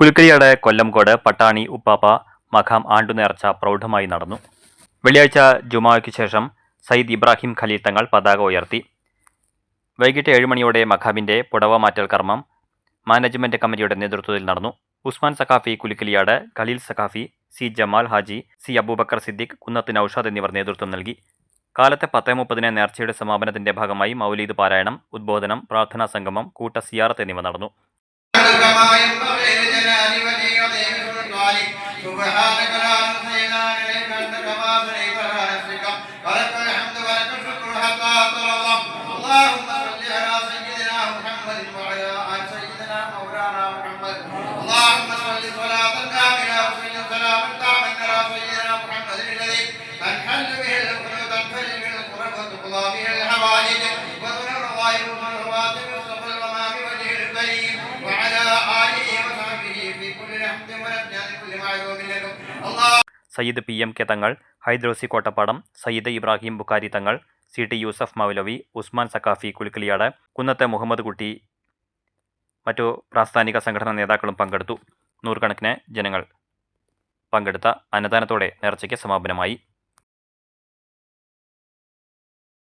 കുലുക്കരിയാട് കൊല്ലംകോട് പട്ടാണി ഉപ്പാപ്പ മഖാം ആണ്ടുനേർച്ച പ്രൗഢമായി നടന്നു. വെള്ളിയാഴ്ച ജുമായ്ക്ക് ശേഷം സയ്യിദ് ഇബ്രാഹിം ഖലീൽ തങ്ങൾ പതാക ഉയർത്തി. വൈകിട്ട് 7 മണിയോടെ മഖാമിന്റെ പുടവ മാറ്റൽ കർമ്മം മാനേജ്മെന്റ് കമ്മിറ്റിയുടെ നേതൃത്വത്തിൽ നടന്നു. ഉസ്മാൻ സഖാഫി കുലുക്കരിയാട്, ഖലീൽ സഖാഫി, സി ജമാൽ ഹാജി, സി അബൂബക്കർ സിദ്ദിഖ്, കുന്നത്ത് നൌഷാദ് എന്നിവർ നേതൃത്വം നൽകി. കാലത്ത് 10:30 നേർച്ചയുടെ സമാപനത്തിന്റെ ഭാഗമായി മൗലീദ് പാരായണം, ഉദ്ബോധനം, പ്രാർത്ഥനാ സംഗമം, കൂട്ട സിയാറത്ത് എന്നിവ നടന്നു. സയ്യിദ് PM കെ തങ്ങൾ, ഹൈദ്രോസി കോട്ടപ്പാടം, സയ്യിദ് ഇബ്രാഹിം ബുഖാരി തങ്ങൾ, CT യൂസഫ് മൗലവി, ഉസ്മാൻ സഖാഫി കുലുക്കരിയാട്, കുന്നത്തെ മുഹമ്മദ് കുട്ടി, മറ്റു പ്രാസ്ഥാനിക സംഘടനാ നേതാക്കളും പങ്കെടുത്തു. നൂറുകണക്കിന് ജനങ്ങൾ പങ്കെടുത്ത അന്നദാനത്തോടെ നേർച്ചയ്ക്ക് സമാപനമായി.